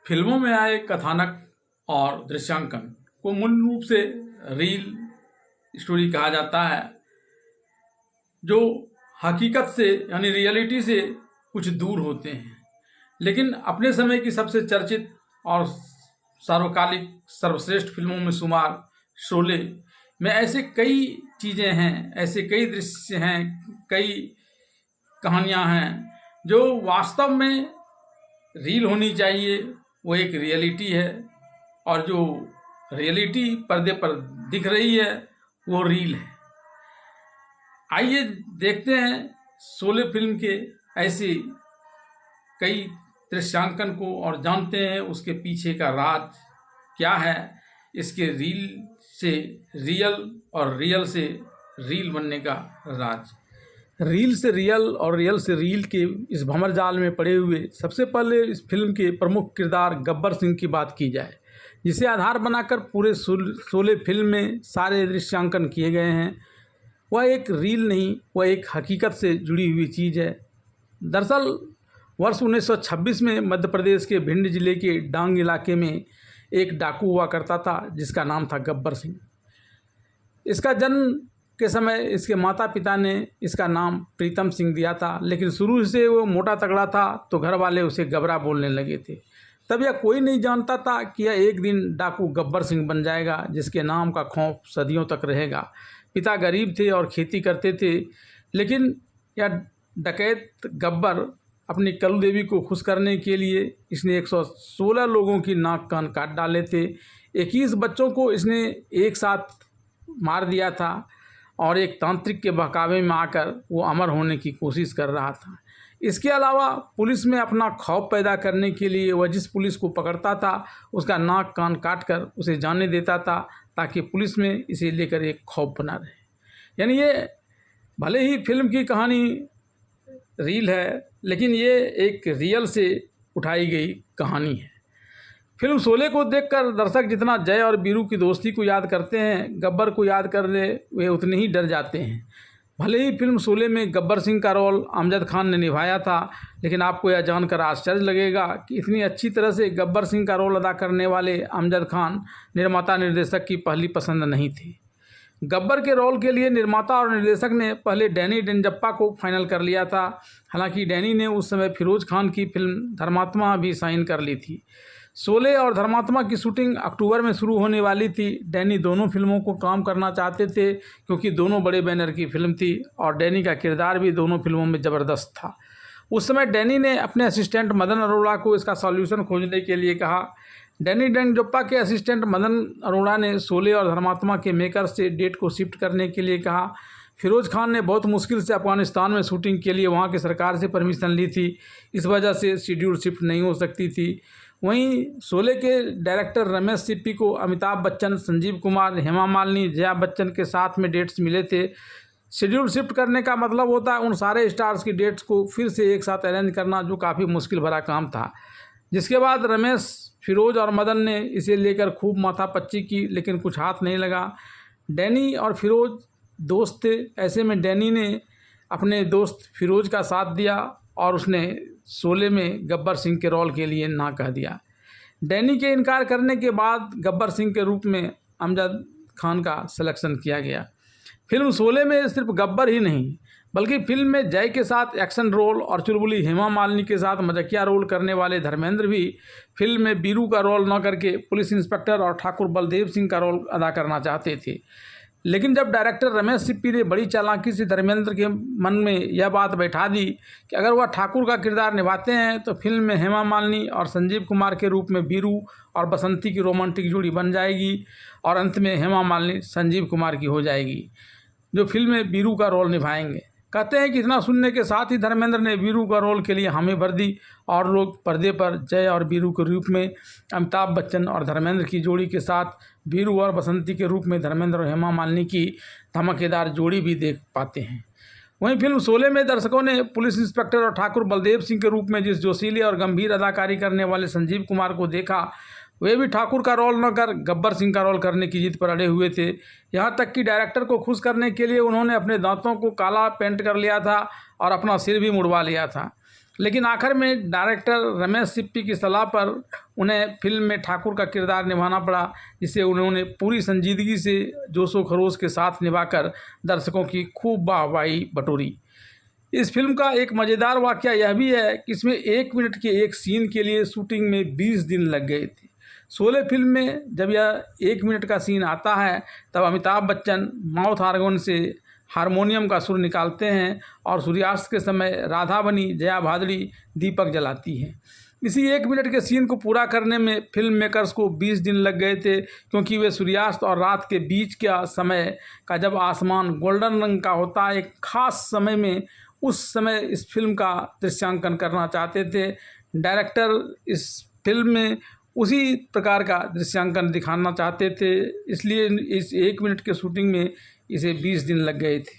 फिल्मों में आए कथानक और दृश्यांकन को मूल रूप से रील स्टोरी कहा जाता है, जो हकीकत से यानी रियलिटी से कुछ दूर होते हैं। लेकिन अपने समय की सबसे चर्चित और सार्वकालिक सर्वश्रेष्ठ फिल्मों में शुमार शोले में ऐसे कई चीज़ें हैं, ऐसे कई दृश्य हैं, कई कहानियां हैं जो वास्तव में रील होनी चाहिए। वो एक रियलिटी है और जो रियलिटी पर्दे पर दिख रही है वो रील है। आइए देखते हैं शोले फिल्म के ऐसे कई दृश्यांकन को और जानते हैं उसके पीछे का राज क्या है, इसके रील से रियल और रियल से रील बनने का राज। रील से रियल और रियल से रील के इस भंवर जाल में पड़े हुए सबसे पहले इस फिल्म के प्रमुख किरदार गब्बर सिंह की बात की जाए, जिसे आधार बनाकर पूरे शोले फिल्म में सारे दृश्यांकन किए गए हैं। वह एक रील नहीं, वह एक हकीकत से जुड़ी हुई चीज़ है। दरअसल वर्ष 1926 में मध्य प्रदेश के भिंड जिले के डांग इलाके में एक डाकू हुआ करता था जिसका नाम था गब्बर सिंह। इसका जन्म के समय इसके माता पिता ने इसका नाम प्रीतम सिंह दिया था, लेकिन शुरू से वो मोटा तगड़ा था तो घर वाले उसे गबरा बोलने लगे थे। तब यह कोई नहीं जानता था कि यह एक दिन डाकू गब्बर सिंह बन जाएगा, जिसके नाम का खौफ सदियों तक रहेगा। पिता गरीब थे और खेती करते थे, लेकिन यह डकैत गब्बर अपनी कलू देवी को खुश करने के लिए इसने 116 लोगों की नाक कान काट डाले थे। 21 बच्चों को इसने एक साथ मार दिया था और एक तांत्रिक के बहकावे में आकर वो अमर होने की कोशिश कर रहा था। इसके अलावा पुलिस में अपना खौफ पैदा करने के लिए वह जिस पुलिस को पकड़ता था उसका नाक कान काट कर उसे जाने देता था, ताकि पुलिस में इसे लेकर एक खौफ बना रहे। यानी ये भले ही फिल्म की कहानी रील है, लेकिन ये एक रियल से उठाई गई कहानी है। फिल्म शोले को देखकर दर्शक जितना जय और बीरू की दोस्ती को याद करते हैं, गब्बर को याद करने वे उतने ही डर जाते हैं। भले ही फिल्म शोले में गब्बर सिंह का रोल अमजद खान ने निभाया था, लेकिन आपको यह जानकर आश्चर्य लगेगा कि इतनी अच्छी तरह से गब्बर सिंह का रोल अदा करने वाले अमजद खान निर्माता निर्देशक की पहली पसंद नहीं थी। गब्बर के रोल के लिए निर्माता और निर्देशक ने पहले डैनी डेंजप्पा को फाइनल कर लिया था। हालांकि डैनी ने उस समय फिरोज खान की फिल्म धर्मात्मा भी साइन कर ली थी। शोले और धर्मात्मा की शूटिंग अक्टूबर में शुरू होने वाली थी। डैनी दोनों फिल्मों को काम करना चाहते थे क्योंकि दोनों बड़े बैनर की फिल्म थी और डैनी का किरदार भी दोनों फिल्मों में ज़बरदस्त था। उस समय डैनी ने अपने असिस्टेंट मदन अरोड़ा को इसका सॉल्यूशन खोजने के लिए कहा। डैनी डेंजप्पा के असिस्टेंट मदन अरोड़ा ने शोले और धर्मात्मा के मेकर से डेट को शिफ्ट करने के लिए कहा। फिरोज खान ने बहुत मुश्किल से अफगानिस्तान में शूटिंग के लिए वहां की सरकार से परमिशन ली थी, इस वजह से शेड्यूल शिफ्ट नहीं हो सकती थी। वहीं शोले के डायरेक्टर रमेश सिप्पी को अमिताभ बच्चन, संजीव कुमार, हेमा मालिनी, जया बच्चन के साथ में डेट्स मिले थे। शेड्यूल शिफ्ट करने का मतलब होता है उन सारे स्टार्स की डेट्स को फिर से एक साथ अरेंज करना, जो काफ़ी मुश्किल भरा काम था। जिसके बाद रमेश, फिरोज और मदन ने इसे लेकर खूब माथापच्ची की, लेकिन कुछ हाथ नहीं लगा। डैनी और फिरोज दोस्त थे, ऐसे में डैनी ने अपने दोस्त फिरोज का साथ दिया और उसने शोले में गब्बर सिंह के रोल के लिए ना कह दिया। डैनी के इनकार करने के बाद गब्बर सिंह के रूप में अमजद खान का सिलेक्शन किया गया। फिल्म शोले में सिर्फ गब्बर ही नहीं, बल्कि फिल्म में जय के साथ एक्शन रोल और चुलबुली हेमा मालिनी के साथ मजाकिया रोल करने वाले धर्मेंद्र भी फिल्म में बीरू का रोल न करके पुलिस इंस्पेक्टर और ठाकुर बलदेव सिंह का रोल अदा करना चाहते थे। लेकिन जब डायरेक्टर रमेश सिप्पी ने बड़ी चालाकी से धर्मेंद्र के मन में यह बात बैठा दी कि अगर वह ठाकुर का किरदार निभाते हैं तो फिल्म में हेमा मालिनी और संजीव कुमार के रूप में बीरू और बसंती की रोमांटिक जोड़ी बन जाएगी और अंत में हेमा मालिनी संजीव कुमार की हो जाएगी, जो फिल्म में बीरू का रोल निभाएंगे। कहते हैं कि इतना सुनने के साथ ही धर्मेंद्र ने बीरू का रोल के लिए हामी भर दी और लोग पर्दे पर जय और बीरू के रूप में अमिताभ बच्चन और धर्मेंद्र की जोड़ी के साथ बीरू और बसंती के रूप में धर्मेंद्र और हेमा मालिनी की धमाकेदार जोड़ी भी देख पाते हैं। वहीं फिल्म शोले में दर्शकों ने पुलिस इंस्पेक्टर और ठाकुर बलदेव सिंह के रूप में जिस जोशीले और गंभीर अदाकारी करने वाले संजीव कुमार को देखा, वे भी ठाकुर का रोल न कर गब्बर सिंह का रोल करने की जिद पर अड़े हुए थे। यहाँ तक कि डायरेक्टर को खुश करने के लिए उन्होंने अपने दांतों को काला पेंट कर लिया था और अपना सिर भी मुड़वा लिया था। लेकिन आखिर में डायरेक्टर रमेश सिप्पी की सलाह पर उन्हें फिल्म में ठाकुर का किरदार निभाना पड़ा, जिसे उन्होंने पूरी संजीदगी से जोशो खरोश के साथ निभाकर दर्शकों की खूब वाहवाही बटोरी। इस फिल्म का एक मज़ेदार वाक़या यह भी है कि इसमें 1 मिनट के एक सीन के लिए शूटिंग में 20 दिन लग गए थे। शोले फिल्म में जब यह 1 मिनट का सीन आता है तब अमिताभ बच्चन माउथ ऑर्गन से हारमोनियम का सुर निकालते हैं और सूर्यास्त के समय राधा बनी जया भादुड़ी दीपक जलाती हैं। इसी 1 मिनट के सीन को पूरा करने में फिल्म मेकर्स को 20 दिन लग गए थे, क्योंकि वे सूर्यास्त और रात के बीच का समय का जब आसमान गोल्डन रंग का होता है एक ख़ास समय में, उस समय इस फिल्म का दृश्यांकन करना चाहते थे। डायरेक्टर इस फिल्म में उसी प्रकार का दृश्यांकन दिखाना चाहते थे, इसलिए इस 1 मिनट के शूटिंग में इसे 20 दिन लग गए थे।